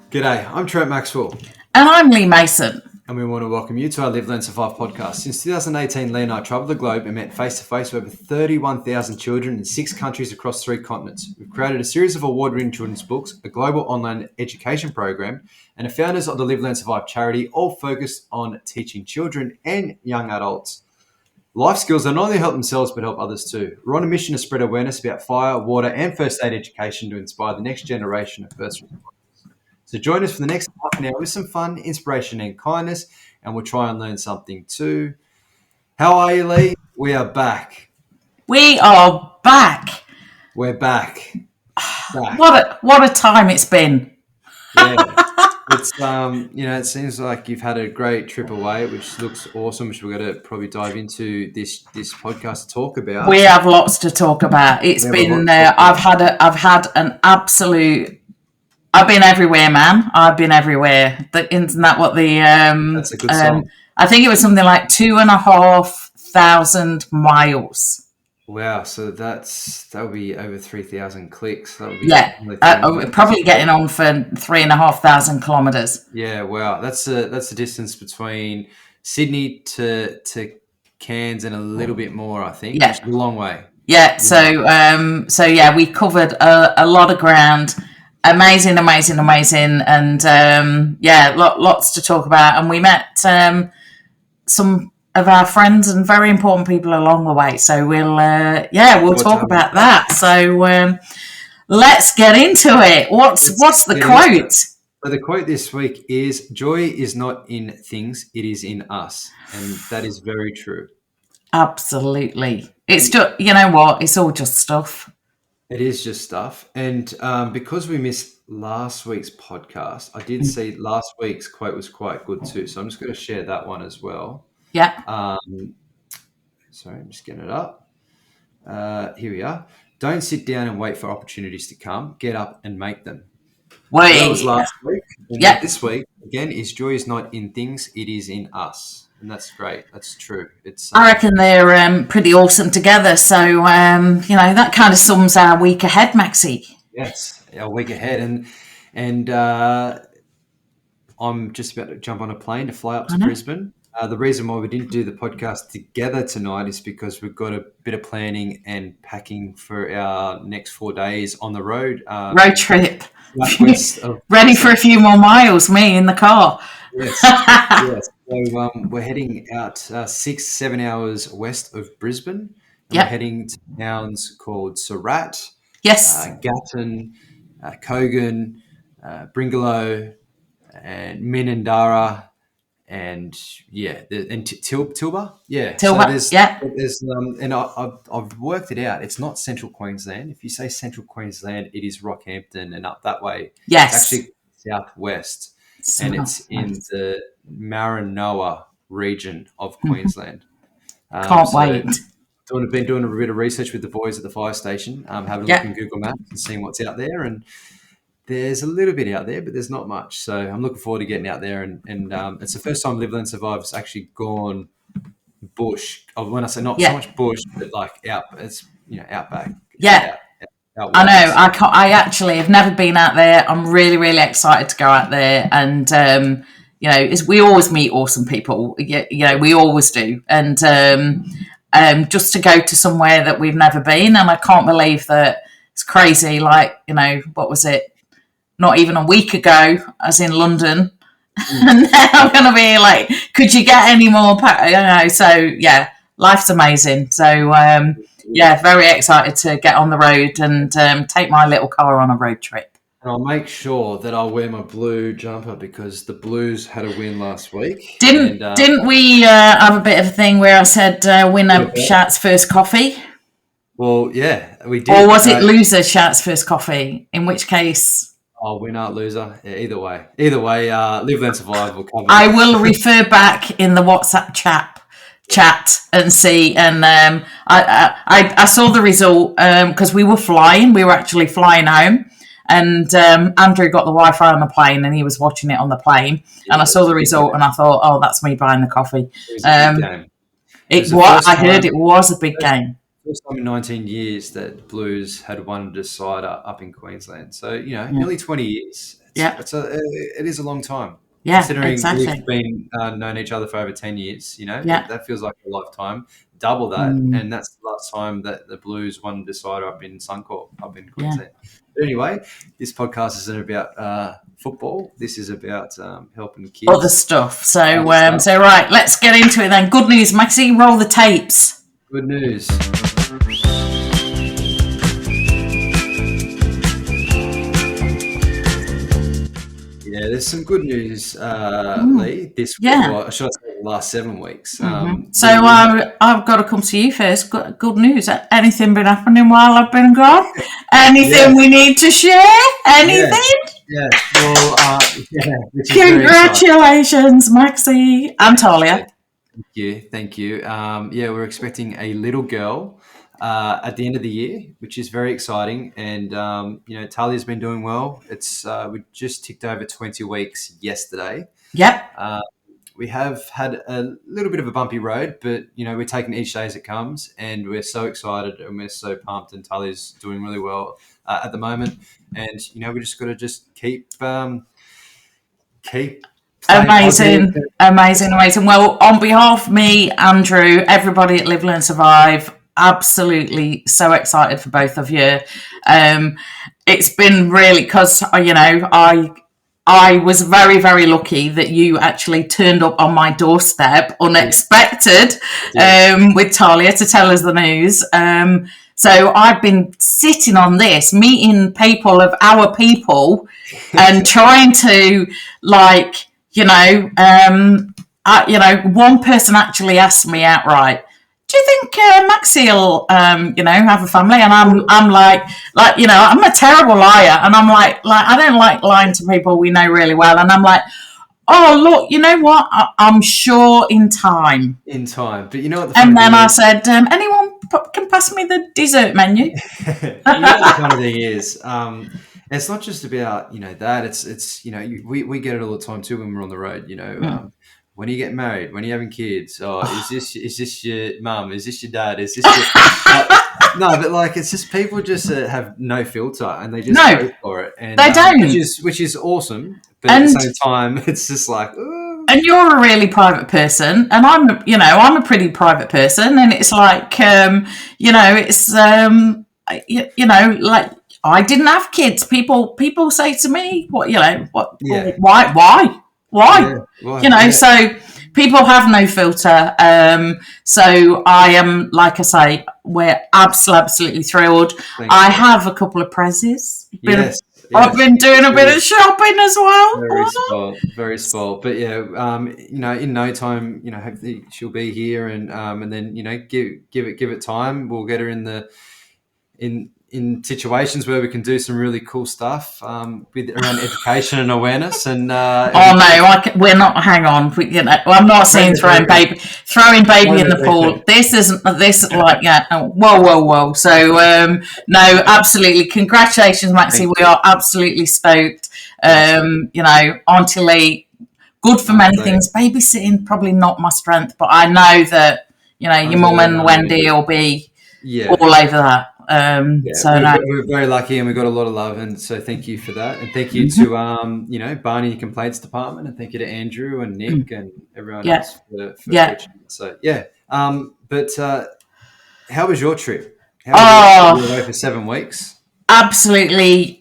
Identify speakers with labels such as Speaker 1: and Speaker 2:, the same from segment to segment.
Speaker 1: G'day, I'm Trent Maxwell.
Speaker 2: And I'm Leigh Mason.
Speaker 1: And we want to welcome you to our Live, Learn, Survive podcast. Since 2018, Leigh and I travelled the globe and met face-to-face with over 31,000 children in 6 countries across 3 continents. We've created a series of award-winning children's books, a global online education program, and are founders of the Live, Learn, Survive charity, all focused on teaching children and young adults life skills that not only help themselves but help others too. We're on a mission to spread awareness about fire, water, and first aid education to inspire the next generation of first responders. So join us for the next half an hour with some fun, inspiration, and kindness, and we'll try and learn something too. How are you, Leigh? We are back.
Speaker 2: We are back.
Speaker 1: We're back.
Speaker 2: What a time it's been.
Speaker 1: Yeah. It's it seems like you've had a great trip away, which looks awesome, which we're going to probably dive into this podcast to talk about.
Speaker 2: We have lots to talk about. I've been everywhere, man. I've been everywhere. Isn't that what the
Speaker 1: That's a good song.
Speaker 2: I think it was something like 2,500 miles.
Speaker 1: Wow, so that would be over 3,000 clicks. That would be
Speaker 2: probably getting on for 3,500 kilometers.
Speaker 1: Yeah, wow, that's the distance between Sydney to Cairns and a little bit more, I think.
Speaker 2: Yeah,
Speaker 1: which is a long way.
Speaker 2: Yeah, so we covered a lot of ground. Amazing, and lots to talk about. And we met some of our friends and very important people along the way. So we'll talk about that. So let's get into it. What's the quote?
Speaker 1: So the quote this week is, "Joy is not in things, it is in us," and that is very true.
Speaker 2: Absolutely, it's just, you know what? It's all just stuff.
Speaker 1: It is just stuff. And because we missed last week's podcast, I did see last week's quote was quite good too. So I'm just going to share that one as well.
Speaker 2: Yeah.
Speaker 1: Sorry, I'm just getting it up. Here we are. "Don't sit down and wait for opportunities to come. Get up and make them." That was last week. And this week, again, is "Joy is not in things, it is in us." And that's great. That's true.
Speaker 2: I reckon they're pretty awesome together. So, that kind of sums our week ahead, Maxie.
Speaker 1: Yes, our week ahead. And I'm just about to jump on a plane to fly up to Brisbane. The reason why we didn't do the podcast together tonight is because we've got a bit of planning and packing for our next 4 days on the road.
Speaker 2: Road trip. Ready for a few more miles, me in the car.
Speaker 1: Yes. Yes. So we're heading out 6-7 hours west of Brisbane. We're heading to towns called Surat, Gatton, Kogan, Bringalow, and Minandara, and Tilba.
Speaker 2: Tilba.
Speaker 1: So there's and I've worked it out. It's not Central Queensland. If you say Central Queensland, it is Rockhampton and up that way.
Speaker 2: Yes.
Speaker 1: It's actually southwest. And it's in the Maranoa region of Queensland.
Speaker 2: Can't wait.
Speaker 1: Been doing a bit of research with the boys at the fire station, having a look in Google Maps and seeing what's out there. And there's a little bit out there, but there's not much. So I'm looking forward to getting out there. And it's the first time Live, Learn, Survive has actually gone bush. When I say not so much bush, but like outback.
Speaker 2: Yeah. I know. I actually have never been out there. I'm really, really excited to go out there, and we always meet awesome people. We always do, and just to go to somewhere that we've never been, and I can't believe that it's crazy. Like, what was it? Not even a week ago, I was in London, and now I'm going to be like, could you get any more? So life's amazing. So. Very excited to get on the road and take my little car on a road trip.
Speaker 1: And I'll make sure that I'll wear my blue jumper because the Blues had a win last week.
Speaker 2: Didn't we have a bit of a thing where I said winner shouts first coffee?
Speaker 1: Well, yeah, we did.
Speaker 2: Or was it loser shouts first coffee? In which case...
Speaker 1: Oh, winner, loser. Yeah, either way. Live, Learn, Survive will cover it.
Speaker 2: I will refer back in the WhatsApp chat and see, and I saw the result because we were actually flying home, and Andrew got the Wi-Fi on the plane and he was watching it on the plane, and I saw the result and I thought, oh, that's me buying the coffee. I heard it was a big game.
Speaker 1: First time in 19 years that Blues had won a decider up in Queensland. So, nearly 20 years. It is a long time.
Speaker 2: Yeah,
Speaker 1: Considering
Speaker 2: exactly.
Speaker 1: we've been known each other for over 10 years, that feels like a lifetime. Double that, and that's the last time that the Blues won a decider up in Suncorp, up in Queensland. But anyway, this podcast isn't about football. This is about helping kids.
Speaker 2: Other stuff. So right, let's get into it then. Good news, Maxie. Roll the tapes.
Speaker 1: Good news. Yeah, there's some good news, Leigh, this week. Well, should I say the last 7 weeks.
Speaker 2: So I've got to come to you first. Good news. Anything been happening while I've been gone? Anything we need to share? Anything?
Speaker 1: Yeah. Well,
Speaker 2: congratulations, Maxie and Talia.
Speaker 1: Thank you. We're expecting a little girl at the end of the year, which is very exciting. And Talia's been doing well. It's we just ticked over 20 weeks yesterday.
Speaker 2: Yep.
Speaker 1: We have had a little bit of a bumpy road, but we're taking each day as it comes, and we're so excited and we're so pumped. And Talia's doing really well at the moment, and we just got to just keep.
Speaker 2: Amazing. Well, on behalf of me, Andrew, everybody at Live, Learn, Survive, absolutely so excited for both of you. It's been really, because I was very, very lucky that you actually turned up on my doorstep, unexpected, with Talia to tell us the news. So I've been sitting on this, meeting people of our people and trying to one person actually asked me outright, do you think Maxie will, have a family? And I'm like, I'm a terrible liar. And I'm like, I don't like lying to people we know really well. And I'm like, oh, look, you know what? I'm sure in time. But
Speaker 1: you know what?
Speaker 2: And then I said, anyone can pass me the dessert menu?
Speaker 1: You know what the funny thing is? It's not just about, that. It's we get it all the time too when we're on the road, when are you getting married? When are you having kids? Oh, is this your mum? Is this your dad? Is this your... No, but it's just people just have no filter and they just go for it. And
Speaker 2: they don't.
Speaker 1: Which is awesome. But at the same time, it's just like...
Speaker 2: And you're a really private person, and I'm a pretty private person, and it's like, it's, I didn't have kids. People say to me, why? So people have no filter. So I am, like I say, we're absolutely thrilled. I have a couple of prezzies. I've been doing a bit of shopping as well.
Speaker 1: Very spoiled. But in no time, hopefully she'll be here, and then give it time. We'll get her in situations where we can do some really cool stuff around education and awareness. And
Speaker 2: we're not. Hang on, I'm not saying throwing baby in the pool. This isn't. This whoa. So no, absolutely. Congratulations, Maxie. We are absolutely stoked. Auntie Leigh, good for many things. Babysitting probably not my strength, but I know that your mum and Wendy will be all over that. We're
Speaker 1: very lucky, and we got a lot of love, and so thank you for that, and thank you to Barney Complaints Department, and thank you to Andrew and Nick and everyone else for reaching. So but how was your trip? How was you away for 7 weeks?
Speaker 2: Absolutely.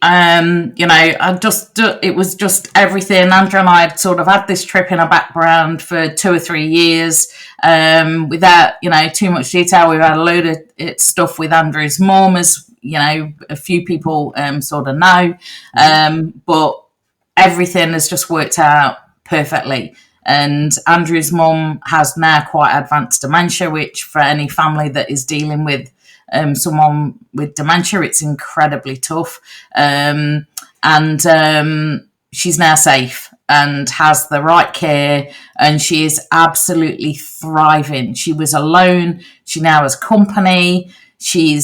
Speaker 2: It was just everything. Andrew and I had sort of had this trip in our background for 2 or 3 years, without, too much detail. We've had a load of stuff with Andrew's mum, as, a few people sort of know. But everything has just worked out perfectly. And Andrew's mum has now quite advanced dementia, which for any family that is dealing with someone with dementia, it's incredibly tough. She's now safe and has the right care, and she is absolutely thriving. She was alone. She now has company. She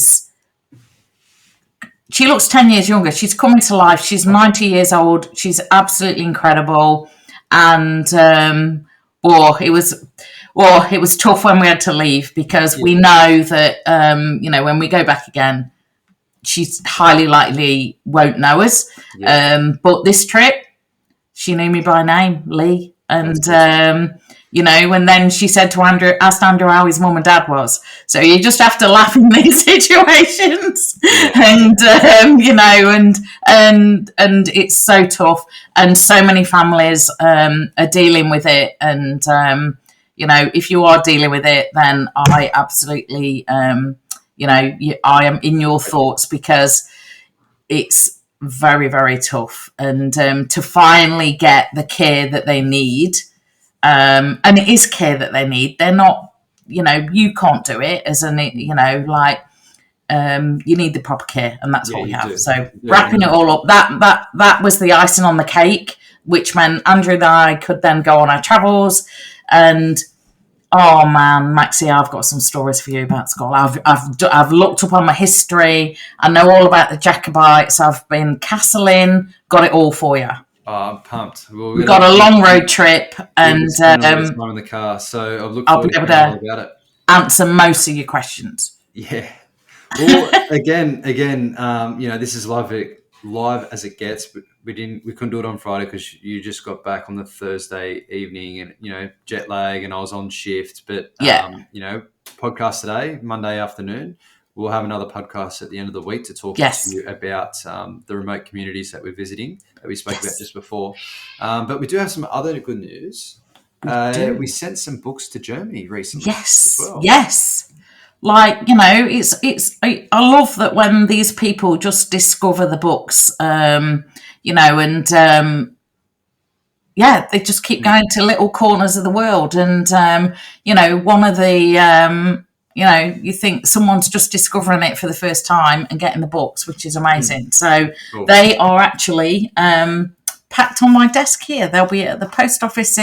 Speaker 2: looks 10 years younger. She's coming to life. She's 90 years old. She's absolutely incredible. And it was Well, it was tough when we had to leave because we know that, when we go back again, she's highly likely won't know us. Yeah. But this trip, she knew me by name, Leigh. And, and then she said to Andrew, asked Andrew how his mum and dad was. So you just have to laugh in these situations. Yeah. And it's so tough. And so many families are dealing with it. And, if you are dealing with it, then I absolutely, I am in your thoughts, because it's very, very tough. And to finally get the care that they need, and it is care that they need. They're not, you can't do it as you need the proper care, and that's what we have. So wrapping it all up, that was the icing on the cake, which meant Andrew and I could then go on our travels. And oh man, Maxie, I've got some stories for you about school. I've looked up on my history. I know all about the Jacobites. I've been castling. Got it all for you.
Speaker 1: Oh, I'm pumped.
Speaker 2: We've got a long road trip, and
Speaker 1: time in the car, so I'll
Speaker 2: be able to answer most of your questions.
Speaker 1: Yeah. Well, again, this is live as it gets, but we couldn't do it on Friday because you just got back on the Thursday evening, and jet lag, and I was on shift. But podcast today, Monday afternoon. We'll have another podcast at the end of the week to talk to you about the remote communities that we're visiting that we spoke about just before. But we do have some other good news. We sent some books to Germany recently.
Speaker 2: Yes,
Speaker 1: as well.
Speaker 2: Yes. It's I love that when these people just discover the books, they just keep going to little corners of the world. And, one of the... you think someone's just discovering it for the first time and getting the books, which is amazing. So They are actually packed on my desk here. They'll be at the post office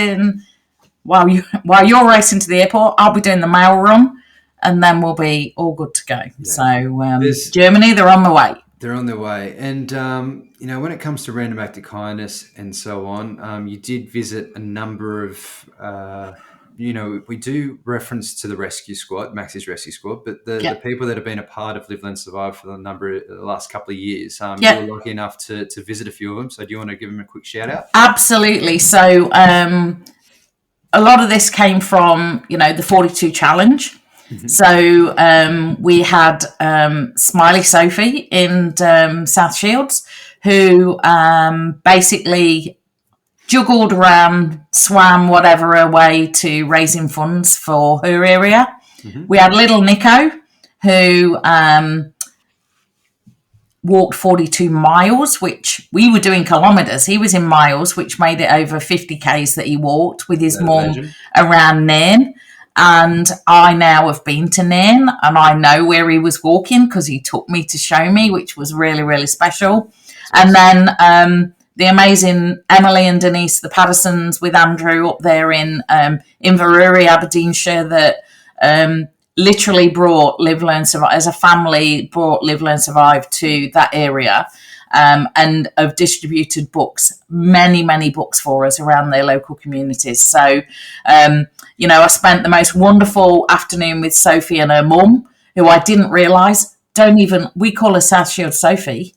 Speaker 2: while you're racing to the airport. I'll be doing the mail run, and then we'll be all good to go. Yeah. So Germany, they're on the way.
Speaker 1: They're on their way. And, when it comes to random act of kindness and so on, you did visit a number of... we do reference to the rescue squad, Max's rescue squad, but the people that have been a part of Live, Learn, Survive for the last couple of years, you were lucky enough to visit a few of them. So do you want to give them a quick shout out?
Speaker 2: Absolutely. So a lot of this came from, the 42 challenge. Mm-hmm. So we had Smiley Sophie in South Shields, who basically juggled around, swam whatever her way to raising funds for her area. Mm-hmm. We had little Nico, who walked 42 miles, which we were doing kilometres. He was in miles, which made it over 50 Ks that he walked with his mum around Nairn. And I now have been to Nairn, and I know where he was walking because he took me to show me, which was really, really special. And then... the amazing Emily and Denise, the Pattersons, with Andrew up there in Inverurie, Aberdeenshire, that literally brought Live, Learn, Survive, as a family, brought Live, Learn, Survive to that area, and have distributed books, many, many books for us around their local communities. So, I spent the most wonderful afternoon with Sophie and her mum, who I didn't realise we call her South Shields Sophie.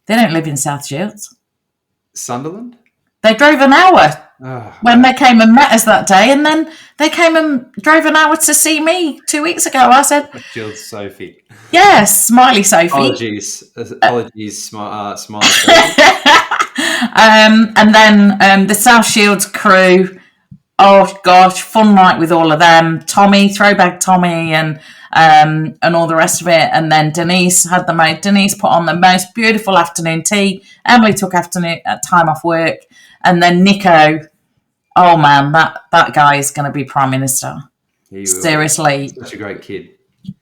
Speaker 2: They don't live in South Shields.
Speaker 1: Sunderland?
Speaker 2: They drove an hour when they came and met us that day, and then they came and drove an hour to see me 2 weeks ago. I said,
Speaker 1: Jill Sophie.
Speaker 2: Yes, Smiley Sophie.
Speaker 1: Apologies, Smiley Sophie.
Speaker 2: And then the South Shields crew, oh gosh, fun night with all of them. Tommy, throwback Tommy, and all the rest of it. And then Denise put on the most beautiful afternoon tea. Emily took time off work. And then Nico, oh man, that guy is going to be Prime Minister. Seriously.
Speaker 1: Such a great kid.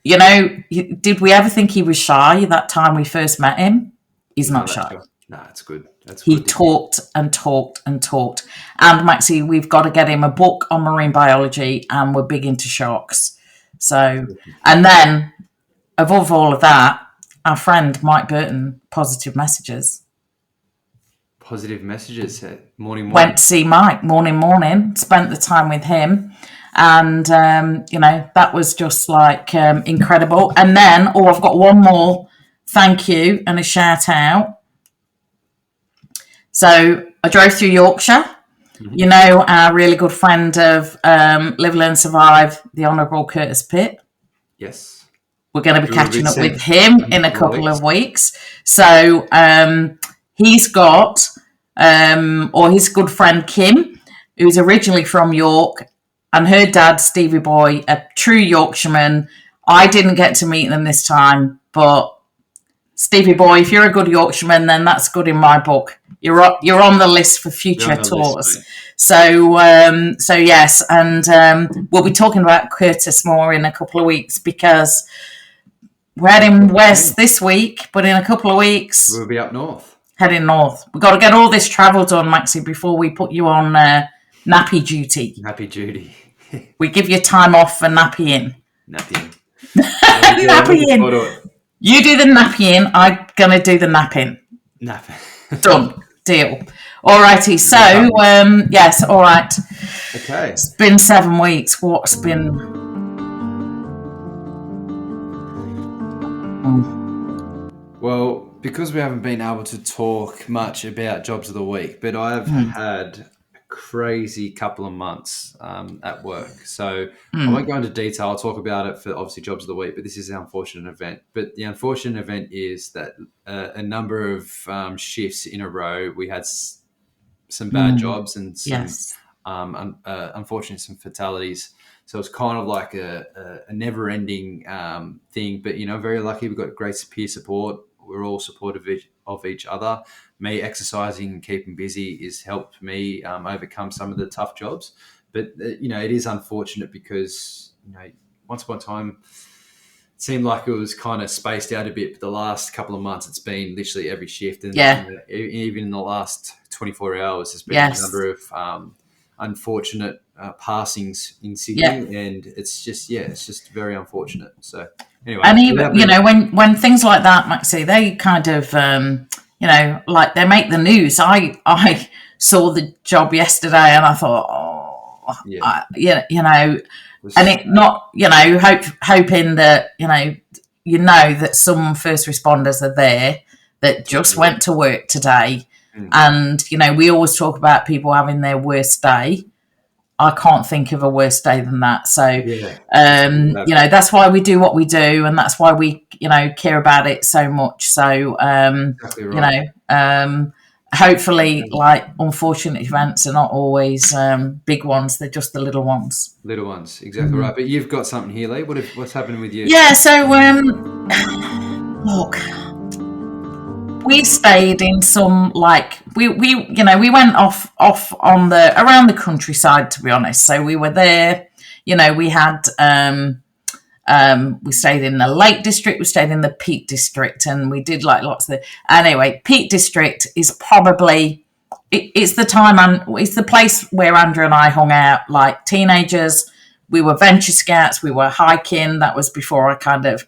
Speaker 2: Did we ever think he was shy that time we first met him? He's not shy.
Speaker 1: No, it's good.
Speaker 2: He talked and talked and talked. And Maxie, we've got to get him a book on marine biology, and we're big into sharks. So, and then, above all of that, our friend Mike Burton, Positive Messages.
Speaker 1: Positive Messages, morning.
Speaker 2: Went to see Mike, morning, spent the time with him. And, that was just like incredible. And then, I've got one more thank you and a shout out. So I drove through Yorkshire. Our really good friend of Live, Learn, Survive, the Honourable Curtis Pitt.
Speaker 1: Yes.
Speaker 2: We're going to be catching up with him in a couple of weeks. So he's got, or his good friend Kim, who's originally from York, and her dad, Stevie Boy, a true Yorkshireman. I didn't get to meet them this time, but Stevie Boy, if you're a good Yorkshireman, then that's good in my book. You're on the list for future tours. So yes, and we'll be talking about Curtis more in a couple of weeks, because we're heading west this week, but in a couple of weeks
Speaker 1: we'll be up north.
Speaker 2: Heading north. We've got to get all this travel done, Maxie, before we put you on nappy duty.
Speaker 1: Nappy duty.
Speaker 2: We give you time off for nappying.
Speaker 1: Nappying.
Speaker 2: Nappying. You do the nappying. I'm gonna do the napping.
Speaker 1: Napping.
Speaker 2: Done. Deal. Alrighty. So yes. All right.
Speaker 1: Okay.
Speaker 2: It's been 7 weeks. What's been?
Speaker 1: Well, because we haven't been able to talk much about jobs of the week, but I've had a crazy couple of months at work. So I won't go into detail. I'll talk about it for obviously jobs of the week, but this is an unfortunate event. But the unfortunate event is that a number of shifts in a row, we had some bad jobs and some, unfortunately, some fatalities. So it's kind of like a never-ending thing. But, very lucky. We've got great peer support. We're all supportive of each other. Me exercising and keeping busy has helped me overcome some of the tough jobs. But, it is unfortunate because, once upon a time, it seemed like it was kind of spaced out a bit. But the last couple of months, it's been literally every shift. And even in the last 24 hours, there's been a number of unfortunate passings in Sydney. And it's just very unfortunate. So anyway.
Speaker 2: And even, when things like that, Maxie, they kind of, like they make the news. I saw the job yesterday and I thought, and it not, hoping that, that some first responders are there that just went to work today. And, we always talk about people having their worst day. I can't think of a worse day than that. So, that's why we do what we do, and that's why we, care about it so much. So,
Speaker 1: exactly right.
Speaker 2: Hopefully, like, unfortunate events are not always big ones; they're just the little ones.
Speaker 1: Little ones, exactly right. But you've got something here, Leigh. What's happening with you?
Speaker 2: Yeah. So, look. We stayed in some we went off on around the countryside, to be honest. So we were there, we had we stayed in the Lake District, we stayed in the Peak District, and we did lots of anyway. Peak District is probably it's the place where Andrew and I hung out like teenagers. We were venture scouts, we were hiking. That was before I kind of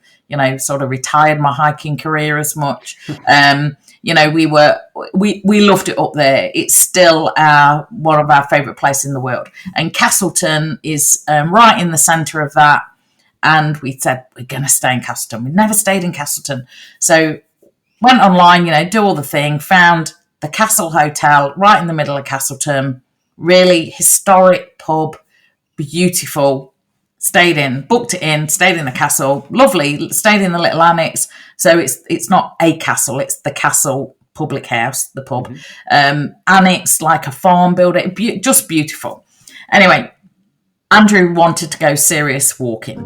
Speaker 2: sort of retired my hiking career as much. We loved it up there. It's still one of our favourite places in the world. And Castleton is right in the centre of that. And we said, we're going to stay in Castleton. We've never stayed in Castleton. So went online, do all the thing, found the Castle Hotel right in the middle of Castleton. Really historic pub, beautiful. Booked it in, stayed in the castle, lovely, stayed in the little annex. So it's not a castle, it's the Castle Public House, the pub. Annex, like a farm building, just beautiful. Anyway, Andrew wanted to go serious walking.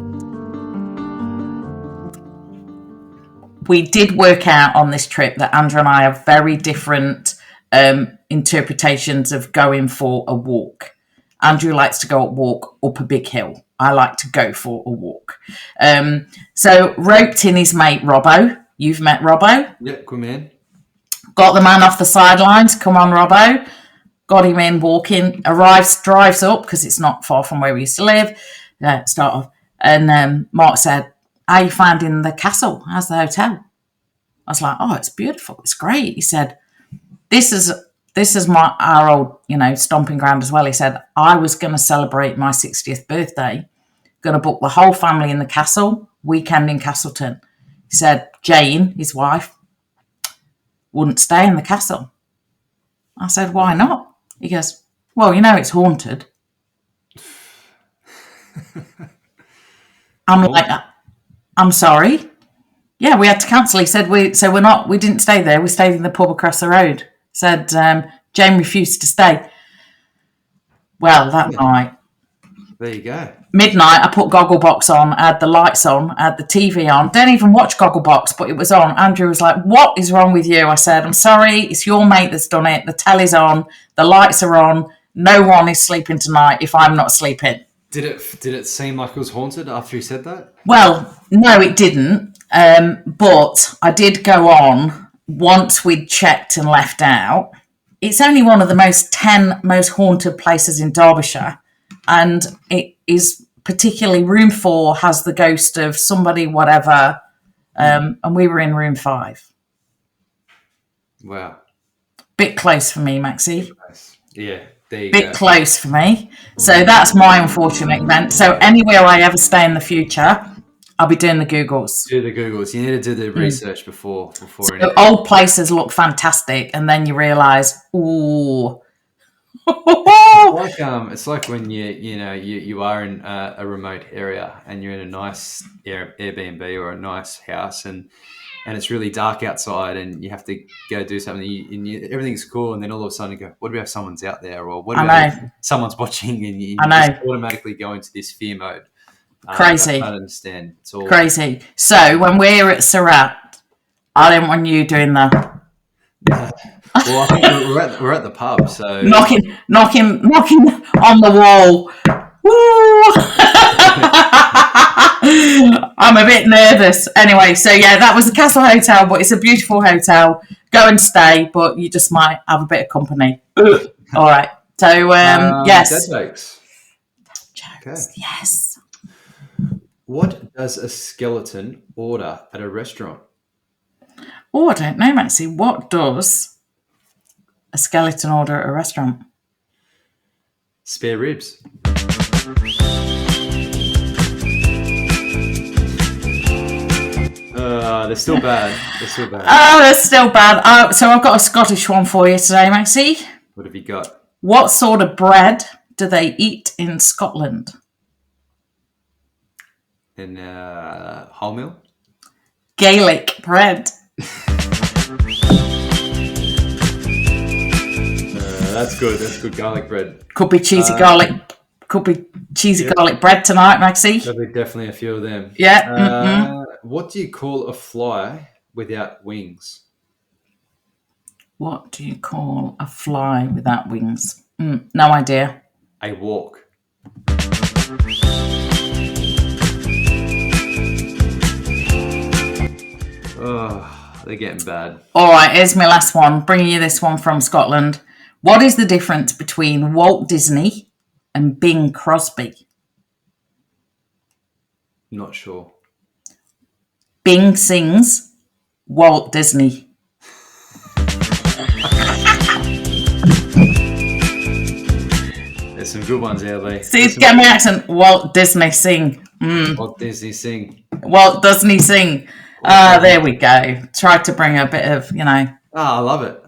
Speaker 2: We did work out on this trip that Andrew and I have very different interpretations of going for a walk. Andrew likes to walk up a big hill. I like to go for a walk. So roped in his mate Robbo. You've met Robbo?
Speaker 1: Yeah, good man.
Speaker 2: Got the man off the sidelines. Come on, Robbo. Got him in walking. Drives up because it's not far from where we used to live. Start off. And Mark said, how are you finding the castle? How's the hotel? I was like, oh, it's beautiful. It's great. He said, this is this is our old, stomping ground as well. He said, I was going to celebrate my 60th birthday, going to book the whole family in the castle, weekend in Castleton. He said, Jane, his wife, wouldn't stay in the castle. I said, why not? He goes, well, it's haunted. I'm like, I'm sorry. Yeah, we had to cancel. He said, we didn't stay there. We stayed in the pub across the road. Said, Jane refused to stay. Well, that night.
Speaker 1: There you go.
Speaker 2: Midnight, I put Gogglebox on, I had the lights on, I had the TV on. Don't even watch Gogglebox, but it was on. Andrew was like, what is wrong with you? I said, I'm sorry, it's your mate that's done it. The telly's on, the lights are on. No one is sleeping tonight if I'm not sleeping.
Speaker 1: Did it seem like it was haunted after you said that?
Speaker 2: Well, no, it didn't. But I did go on once we'd checked and left out. It's only one of the 10 most haunted places in Derbyshire. And it is particularly room 4 has the ghost of somebody, whatever. And we were in room 5.
Speaker 1: Wow.
Speaker 2: Bit close for me, Maxie.
Speaker 1: Yeah, there you go.
Speaker 2: Bit close for me. So that's my unfortunate event. So anywhere I ever stay in the future, I'll be doing the Googles.
Speaker 1: Do the Googles. You need to do the research before
Speaker 2: so old places look fantastic, and then you realise, ooh.
Speaker 1: It's like when you are in a remote area and you're in a nice Airbnb or a nice house and it's really dark outside and you have to go do something and everything's cool, and then all of a sudden you go, what about someone's out there, or what about someone's watching, and you just automatically go into this fear mode.
Speaker 2: Crazy.
Speaker 1: I can't understand. It's all
Speaker 2: crazy. So when we're at Surat, I don't want you doing the
Speaker 1: well, I think we're at the pub, so
Speaker 2: knocking on the wall. Woo! I'm a bit nervous. Anyway, so yeah, that was the Castle Hotel, but it's a beautiful hotel. Go and stay, but you just might have a bit of company. All right. So yes.
Speaker 1: Dead jokes. Okay.
Speaker 2: Yes.
Speaker 1: What does a skeleton order at a restaurant?
Speaker 2: Oh, I don't know, Maxie. What does a skeleton order at a restaurant?
Speaker 1: Spare ribs. They're still bad.
Speaker 2: Oh, they're still bad. So I've got a Scottish one for you today, Maxie.
Speaker 1: What have you got?
Speaker 2: What sort of bread do they eat in Scotland?
Speaker 1: In wholemeal?
Speaker 2: Gaelic bread.
Speaker 1: That's good. That's good garlic bread.
Speaker 2: Could be cheesy garlic. Could be cheesy garlic bread tonight, Maxie.
Speaker 1: There'll be definitely a few of them.
Speaker 2: Yeah.
Speaker 1: What do you call a fly without wings?
Speaker 2: What do you call a fly without wings? No idea.
Speaker 1: A walk. Oh, they're getting bad.
Speaker 2: All right, here's my last one. Bringing you this one from Scotland. What is the difference between Walt Disney and Bing Crosby?
Speaker 1: Not sure.
Speaker 2: Bing sings, Walt Disney.
Speaker 1: There's some good ones there, Leigh.
Speaker 2: See, get my accent. Walt Disney sing.
Speaker 1: Walt Disney sing.
Speaker 2: Walt Disney sing. There we go. Tried to bring a bit of,
Speaker 1: I love it.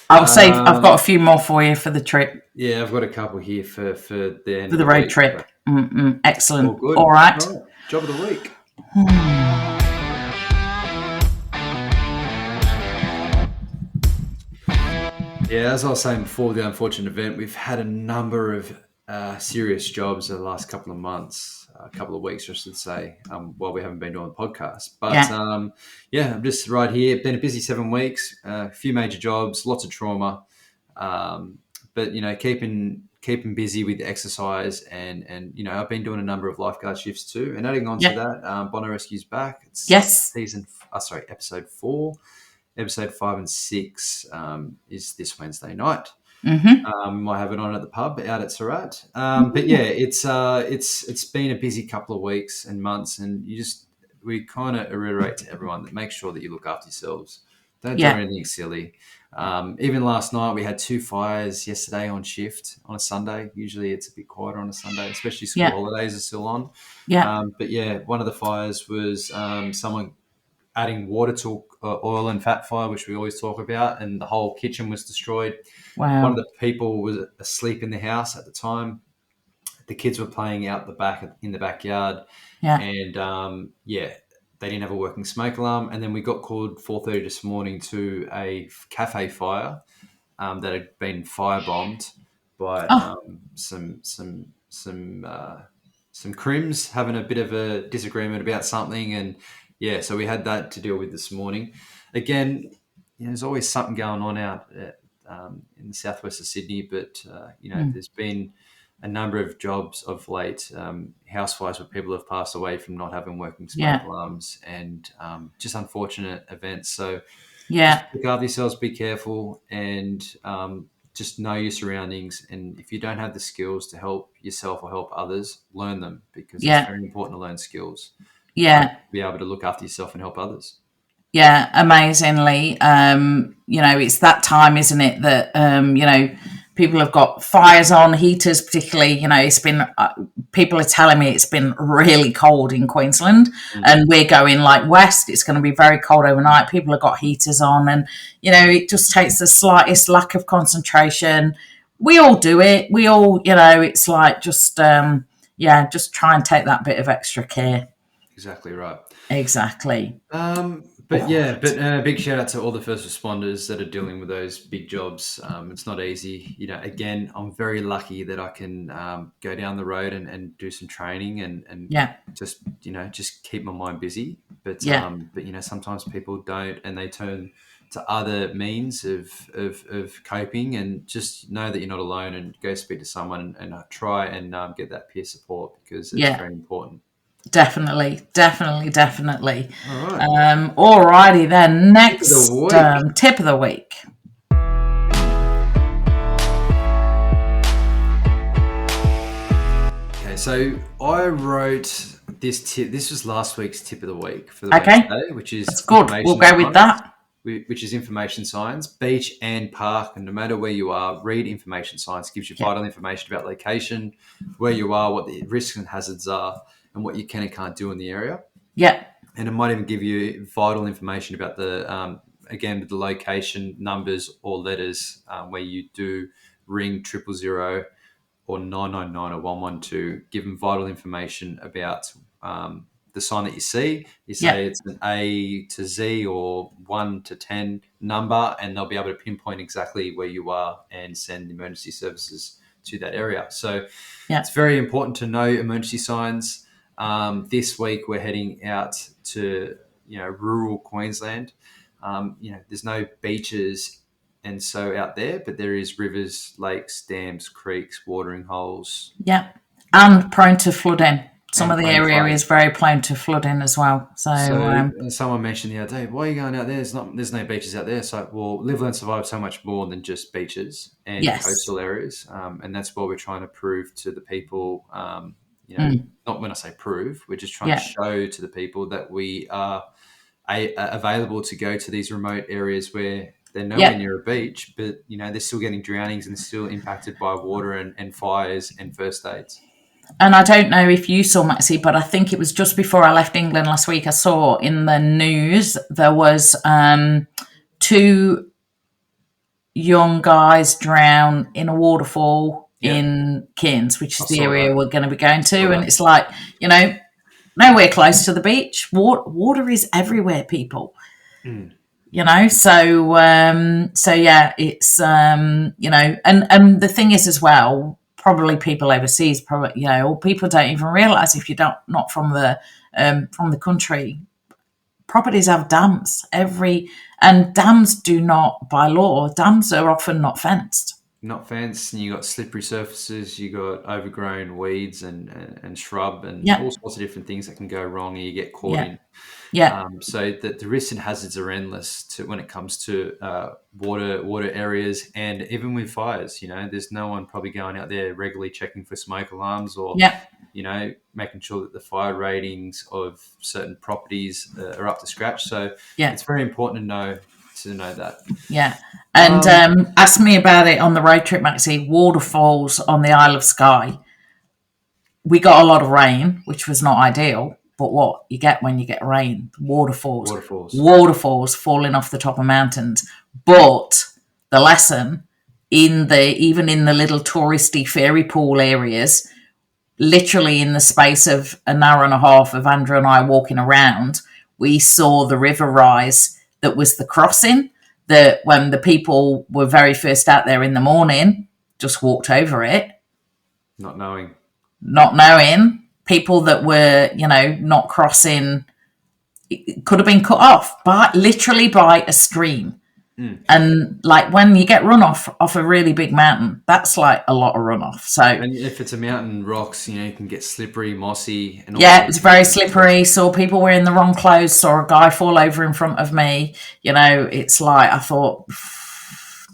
Speaker 2: I'll save. I've got a few more for you for the trip.
Speaker 1: Yeah, I've got a couple here for the end
Speaker 2: for the road trip. Excellent.
Speaker 1: All good.
Speaker 2: All right.
Speaker 1: Job of the week. Yeah, as I was saying before the unfortunate event, we've had a number of serious jobs in the last couple of months, a couple of weeks, I should say, while we haven't been doing the podcast. But I'm just right here. Been a busy 7 weeks, a few major jobs, lots of trauma, but keeping busy with exercise and I've been doing a number of lifeguard shifts too. And adding on to that, Bono Rescue's back. It's episode 4. Episode 5 and 6 is this Wednesday night. Might have it on at the pub out at Surat. But yeah, it's been a busy couple of weeks and months, and we kind of reiterate to everyone that make sure that you look after yourselves. Don't do anything silly. Even last night, we had 2 fires yesterday on shift on a Sunday. Usually it's a bit quieter on a Sunday, especially school holidays are still on. But yeah, one of the fires was someone adding water to oil and fat fire, which we always talk about, and the whole kitchen was destroyed.
Speaker 2: Wow.
Speaker 1: One of the people was asleep in the house at the time. The kids were playing out the back in the backyard, and they didn't have a working smoke alarm. And then we got called 4:30 this morning to a cafe fire that had been firebombed by some crims having a bit of a disagreement about something, and so we had that to deal with this morning. Again, there's always something going on out in the southwest of Sydney, but there's been a number of jobs of late, house fires where people have passed away from not having working smoke alarms, and just unfortunate events. So just look after yourselves, be careful, and just know your surroundings. And if you don't have the skills to help yourself or help others, learn them, because it's very important to learn skills. To be able to look after yourself and help others.
Speaker 2: Yeah, amazingly. It's that time, isn't it, that people have got fires on, heaters particularly. It's been people are telling me it's been really cold in Queensland, and we're going like west. It's going to be very cold overnight. People have got heaters on, and it just takes the slightest lack of concentration. We all do it. We all, it's like just just try and take that bit of extra care.
Speaker 1: Exactly right.
Speaker 2: Exactly.
Speaker 1: But big shout out to all the first responders that are dealing with those big jobs. It's not easy. Again, I'm very lucky that I can go down the road and do some training and just keep my mind busy. But sometimes people don't, and they turn to other means of coping, and just know that you're not alone, and go speak to someone and try and get that peer support, because it's very important.
Speaker 2: Definitely. All righty then. Next tip of the week.
Speaker 1: Okay, so I wrote this tip. This was last week's tip of the week for the Wednesday, which is
Speaker 2: that's good. We'll go with that.
Speaker 1: Which is information signs, beach and park, and no matter where you are, read information signs. Gives you vital information about location, where you are, what the risks and hazards are, and what you can and can't do in the area. And it might even give you vital information about the the location, numbers or letters where you do ring 000 or 999 or 112. Give them vital information about the sign that you see. You say it's an A to Z or 1 to 10 number, and they'll be able to pinpoint exactly where you are and send emergency services to that area. So it's very important to know emergency signs. This week we're heading out to rural Queensland. There's no beaches and so out there, but there is rivers, lakes, dams, creeks, watering holes.
Speaker 2: And prone to flooding. Some of the area is very prone to flooding as well. So
Speaker 1: someone mentioned the other day, why are you going out there? There's no beaches out there. So, Live, Learn, Survive so much more than just beaches and coastal areas. And that's what we're trying to prove to the people. Not when I say prove, we're just trying to show to the people that we are available to go to these remote areas where they're nowhere near a beach, but they're still getting drownings and still impacted by water and fires and first aids.
Speaker 2: And I don't know if you saw, Maxie, but I think it was just before I left England last week, I saw in the news there was 2 young guys drown in a waterfall in Cairns, which is the area we're going to be going to. And it's like, nowhere close to the beach. Water is everywhere, people. So it's and the thing is as well, probably people overseas or people don't even realize, if you're not from the country, properties have dams and dams do not, by law, dams are often not fenced.
Speaker 1: And you got slippery surfaces, you got overgrown weeds and shrub and all sorts of different things that can go wrong, and you get caught in. So the risks and hazards are endless when it comes to water areas, and even with fires. There's no one probably going out there regularly checking for smoke alarms or making sure that the fire ratings of certain properties are up to scratch. So it's very important to know to know that.
Speaker 2: Yeah. And ask me about it on the road trip, Maxie. Waterfalls on the Isle of Skye. We got a lot of rain, which was not ideal. But what you get when you get rain, waterfalls falling off the top of mountains. But the lesson even in the little touristy fairy pool areas, literally in the space of an hour and a half of Andrew and I walking around, we saw the river rise that was the crossing, that when the people were very first out there in the morning, just walked over it.
Speaker 1: Not knowing. People that were, not crossing, it could have been cut off literally by a stream. And like when you get runoff off a really big mountain, that's like a lot of runoff. So, and if it's a mountain, rocks, you can get slippery, mossy, and all
Speaker 2: it's very slippery. Saw people wearing the wrong clothes. Saw a guy fall over in front of me. It's like I thought,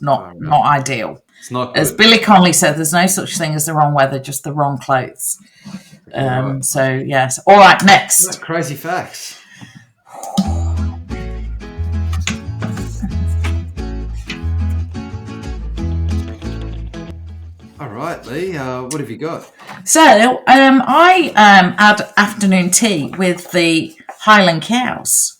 Speaker 2: not ideal.
Speaker 1: It's not good.
Speaker 2: As Billy Connolly said, there's no such thing as the wrong weather, just the wrong clothes. Right. So yes. All right, next.
Speaker 1: That's crazy facts. All right, Leigh, what have you got?
Speaker 2: So I had afternoon tea with the Highland cows.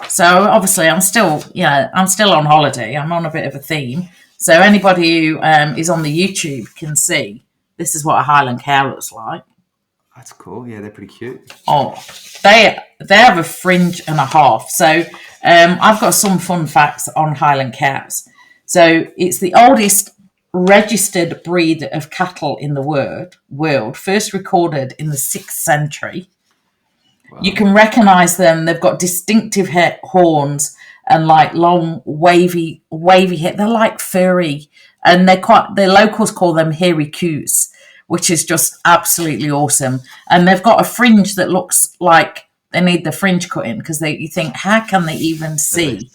Speaker 2: So obviously I'm still on holiday. I'm on a bit of a theme. So anybody who is on the YouTube can see this is what a Highland cow looks like.
Speaker 1: That's cool. Yeah, they're pretty cute.
Speaker 2: Oh, they have a fringe and a half. So I've got some fun facts on Highland cows. So it's the oldest registered breed of cattle in the world, first recorded in the 6th century. Wow. You can recognise them. They've got distinctive horns and like long wavy hair. They're like furry, and the locals call them hairy coos, which is just absolutely awesome. And they've got a fringe that looks like they need the fringe cutting because you think, how can they even see?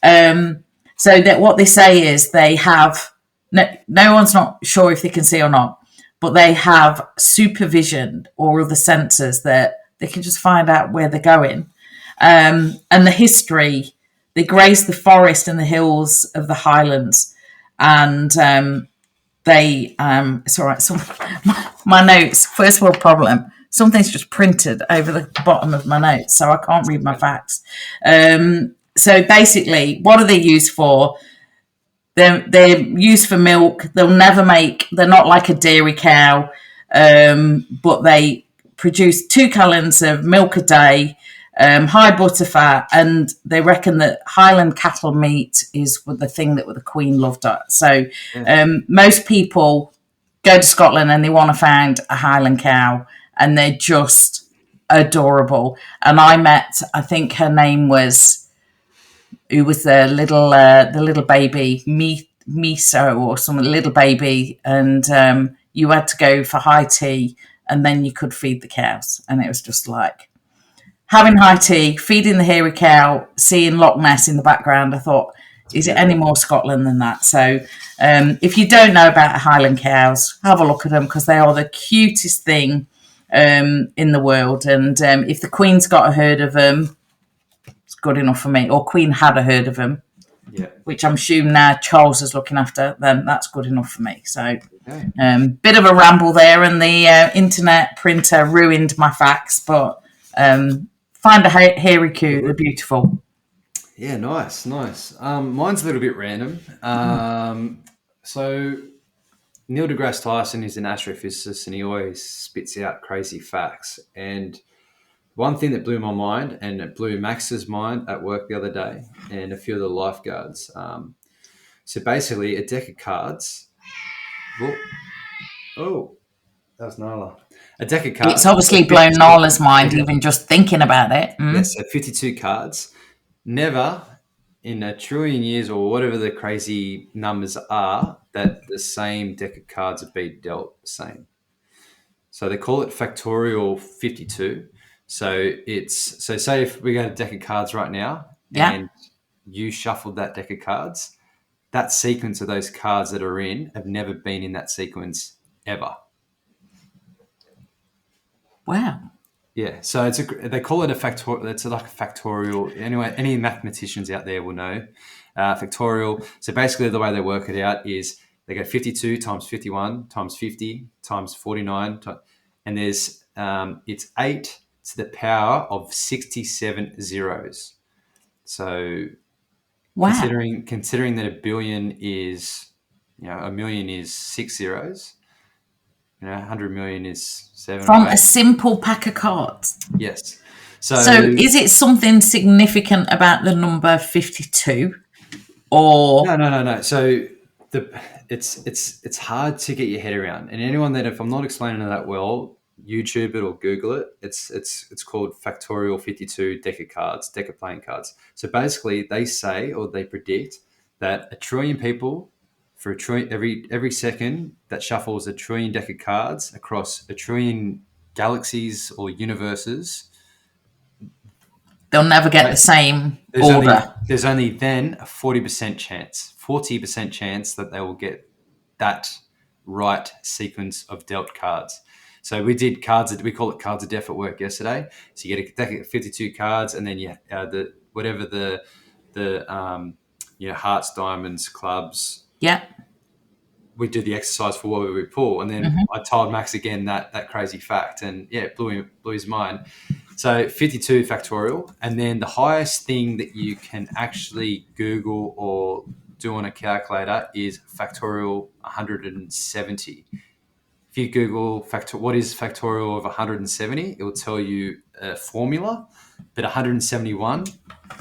Speaker 2: So that what they say is they have. No one's not sure if they can see or not, but they have supervision or other sensors that they can just find out where they're going. And the history, they graze the forest and the hills of the Highlands. And it's all right. So my notes, first world problem, something's just printed over the bottom of my notes, so I can't read my facts. So basically, what are they used for? They're used for milk. They're not like a dairy cow, but they produce 2 gallons of milk a day, high butter fat, and they reckon that Highland cattle meat is the thing that the Queen loved at. So most people go to Scotland and they want to find a Highland cow, and they're just adorable. And I met, I think her name was, who was the little baby, Miso or some little baby, and you had to go for high tea, and then you could feed the cows, and it was just like having high tea, feeding the hairy cow, seeing Loch Ness in the background. I thought, is it any more Scotland than that? So if you don't know about Highland cows, have a look at them because they are the cutest thing in the world. And if the Queen's got a herd of them, good enough for me, or Queen had a herd of them, which I'm assuming now Charles is looking after, then that's good enough for me. So bit of a ramble there, and the internet printer ruined my facts, but find a hairy coo, they're beautiful.
Speaker 1: Yeah, nice. Mine's a little bit random. So Neil deGrasse Tyson is an astrophysicist, and he always spits out crazy facts. And one thing that blew my mind, and it blew Max's mind at work the other day, and a few of the lifeguards. So basically, a deck of cards. Oh, that was Nala. A deck of cards.
Speaker 2: It's obviously blown Nala's mind, even just thinking about it.
Speaker 1: Yes, so 52 cards. Never in a trillion years or whatever the crazy numbers are that the same deck of cards have been dealt the same. So they call it factorial 52. So say if we got a deck of cards right now and you shuffled that deck of cards, that sequence of those cards that are in have never been in that sequence ever.
Speaker 2: Wow.
Speaker 1: Yeah, so they call it a factorial. It's like a factorial. Anyway, any mathematicians out there will know factorial. So basically, the way they work it out is they go 52 times 51 times 50 times 49, and there's it's 8 to the power of 67 zeros. So
Speaker 2: Wow.
Speaker 1: considering that a billion is, a million is 6 zeros. 100 million is 7
Speaker 2: From
Speaker 1: or
Speaker 2: a
Speaker 1: 8.
Speaker 2: simple pack of cards.
Speaker 1: Yes.
Speaker 2: So is it something significant about the number 52? Or
Speaker 1: No. So it's hard to get your head around. And anyone that, if I'm not explaining it that well, YouTube it or Google it. It's called Factorial 52 deck of cards, deck of playing cards. So basically, they say or they predict that a trillion people for a trillion every second that shuffles a trillion deck of cards across a trillion galaxies or universes.
Speaker 2: they'll never get the same order.
Speaker 1: There's only then a 40% chance that they will get that right sequence of dealt cards. So we did we call it cards of death at work yesterday. So you get a deck of 52 cards, and then hearts, diamonds, clubs.
Speaker 2: Yeah.
Speaker 1: We do the exercise for what we pull, and then I told Max again that crazy fact, and it blew his mind. So 52 factorial, and then the highest thing that you can actually Google or do on a calculator is factorial 170. If you Google what is factorial of 170, it will tell you a formula, but 171,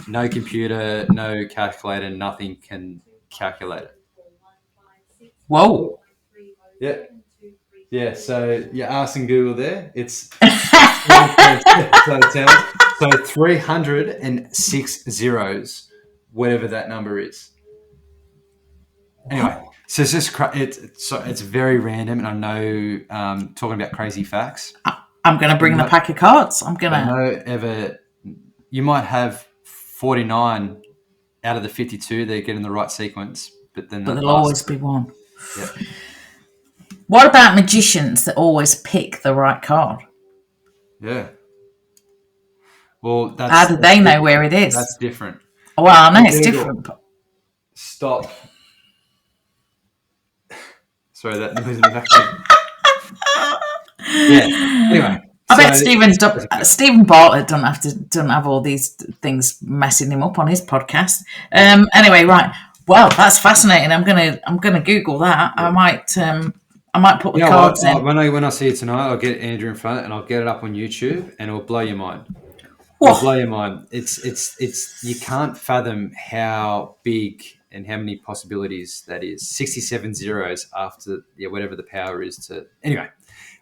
Speaker 1: no computer, no calculator, nothing can calculate it.
Speaker 2: Whoa.
Speaker 1: Yeah. Yeah, so you're asking Google there. It's so 306 zeros, whatever that number is. Anyway, so it's just it's very random, and I know talking about crazy facts.
Speaker 2: I'm going to bring the pack of cards. I'm going
Speaker 1: to. You might have 49 out of the 52 that get in the right sequence, but there'll
Speaker 2: always be one.
Speaker 1: Yeah.
Speaker 2: What about magicians that always pick the right card?
Speaker 1: Yeah. Well,
Speaker 2: how do they know where it is?
Speaker 1: That's different.
Speaker 2: Well, I know it's different.
Speaker 1: Stop. Sorry, that noise in the background. Yeah. Anyway.
Speaker 2: I bet Stephen Bartlett doesn't have all these things messing him up on his podcast. Anyway, right. Well, that's fascinating. I'm gonna Google that. Yeah. I might put the cards in.
Speaker 1: When I see it tonight, I'll get Andrew in front and I'll get it up on YouTube, and it'll blow your mind. It'll blow your mind. It's you can't fathom how big and how many possibilities that is. 67 zeros after whatever the power is to. Anyway,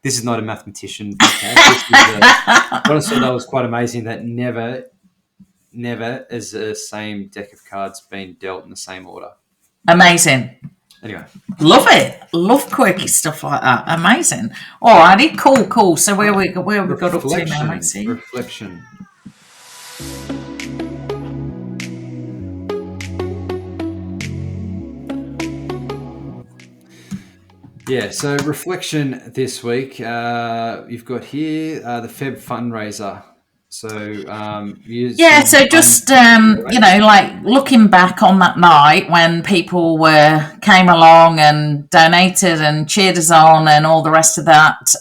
Speaker 1: this is not a mathematician podcast. I just thought that was quite amazing that never is the same deck of cards being dealt in the same order.
Speaker 2: Amazing.
Speaker 1: Anyway.
Speaker 2: Love it. Love quirky stuff like that. Amazing. Alrighty, cool. So where we got up to now, Maxie?
Speaker 1: Reflection. Yeah, so reflection this week. You've got here the Feb fundraiser. So
Speaker 2: so just like looking back on that night when people came along and donated and cheered us on and all the rest of that,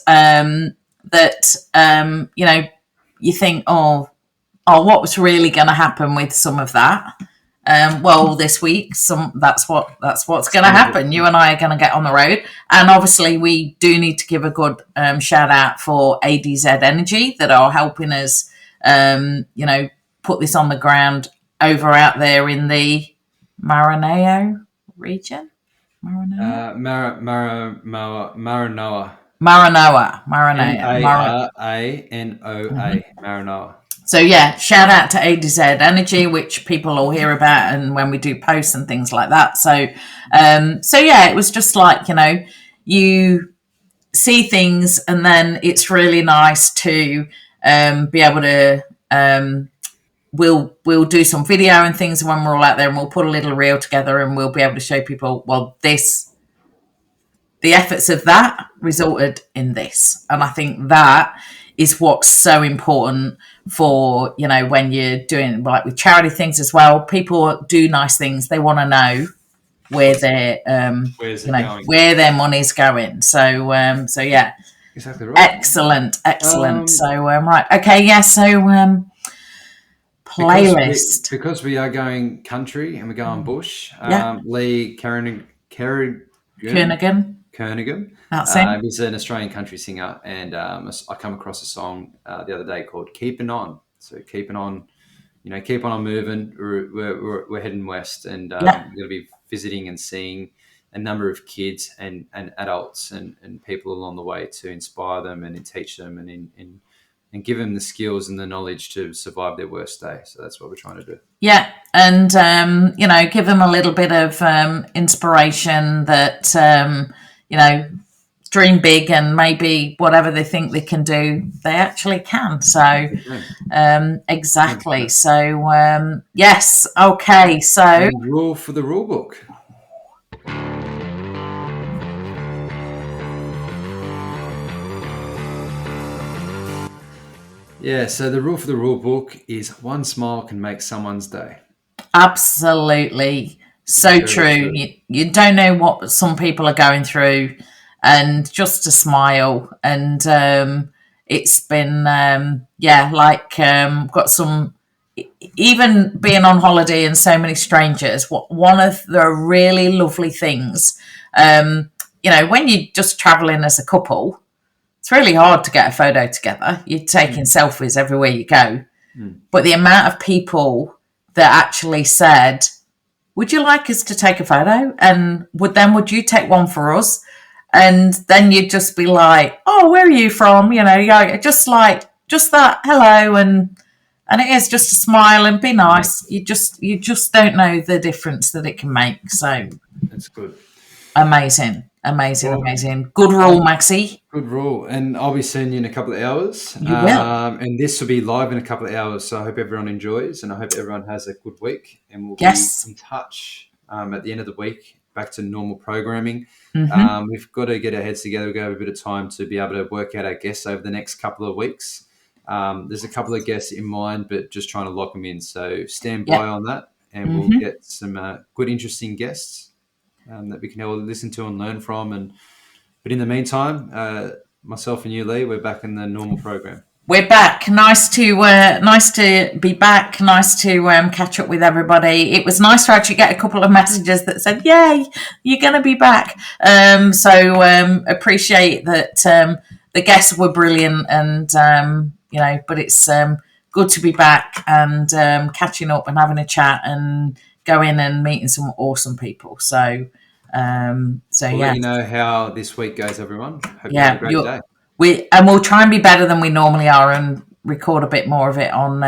Speaker 2: you think, oh, what was really going to happen with some of that? Well, this week, that's what's going to happen. You and I are going to get on the road, and obviously, we do need to give a good shout out for ADZ Energy that are helping us, put this on the ground over out there in the Maranao region.
Speaker 1: Maranoa.
Speaker 2: Maranoa.
Speaker 1: Maranoa.
Speaker 2: So yeah, shout out to ADZ Energy, which people will hear about, and when we do posts and things like that. So it was just like, you see things, and then it's really nice to be able to. We'll do some video and things when we're all out there, and we'll put a little reel together, and we'll be able to show people, well, the efforts of that resulted in this, and I think that is what's so important for, you know, when you're doing like with charity things as well. People do nice things. They want to know where their where their money's going. So yeah,
Speaker 1: exactly right.
Speaker 2: Excellent. So right, okay, yeah. So playlist
Speaker 1: because we are going country and we're going bush.
Speaker 2: Yeah.
Speaker 1: Leigh Kernaghan.
Speaker 2: That's it.
Speaker 1: He's an Australian country singer, and I come across a song the other day called "Keeping On." So keeping on, keep on moving. We're heading west, and we're going to be visiting and seeing a number of kids and adults and people along the way to inspire them and teach them and give them the skills and the knowledge to survive their worst day. So that's what we're trying to do.
Speaker 2: Yeah, and give them a little bit of inspiration that dream big, and maybe whatever they think they can do, they actually can. So exactly. So yes, okay. So
Speaker 1: and rule for the rule book. Yeah, so the rule for the rule book is one smile can make someone's day.
Speaker 2: Absolutely. So true. You don't know what some people are going through, and just a smile. And it's been, got some, even being on holiday and so many strangers, one of the really lovely things, when you're just traveling as a couple, it's really hard to get a photo together. You're taking selfies everywhere you go. But the amount of people that actually said, would you like us to take a photo? And would you take one for us? And then you'd just be like, oh, where are you from? Just that hello. And it is just a smile and be nice. You just don't know the difference that it can make. So
Speaker 1: that's good.
Speaker 2: Amazing. Good rule, Maxie.
Speaker 1: Good rule. And I'll be seeing you in a couple of hours.
Speaker 2: You will.
Speaker 1: And this will be live in a couple of hours. So I hope everyone enjoys, and I hope everyone has a good week. And we'll be in touch at the end of the week, back to normal programming.
Speaker 2: Mm-hmm.
Speaker 1: We've got to get our heads together. We've got to have a bit of time to be able to work out our guests over the next couple of weeks. There's a couple of guests in mind, but just trying to lock them in. So stand by on that, and we'll get some good, interesting guests that we can all listen to and learn from. But in the meantime, myself and you, Leigh, we're back in the normal program.
Speaker 2: We're back. Nice to be back. Nice to catch up with everybody. It was nice to actually get a couple of messages that said, "Yay, you're going to be back." So appreciate that. The guests were brilliant, and but it's good to be back and catching up and having a chat and going and meeting some awesome people. So
Speaker 1: let you know how this week goes, everyone. Hope you have a great day.
Speaker 2: We'll try and be better than we normally are and record a bit more of it on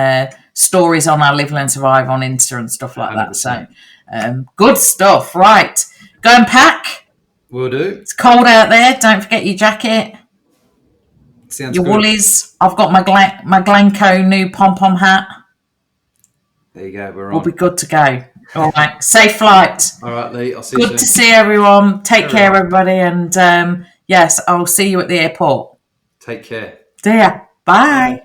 Speaker 2: stories on our Live, Learn, Survive on Insta and stuff like 100%. That. So good stuff. Right. Go and pack.
Speaker 1: Will do.
Speaker 2: It's cold out there. Don't forget your jacket.
Speaker 1: Sounds
Speaker 2: your
Speaker 1: good.
Speaker 2: woolies. I've got my Glencoe new pom-pom hat.
Speaker 1: There you go.
Speaker 2: We'll be good to go. All right. Safe flight.
Speaker 1: All right, Leigh. I'll see you soon.
Speaker 2: Good to see everyone. Take care, everybody. And yes, I'll see you at the airport.
Speaker 1: Take care.
Speaker 2: See ya. Bye.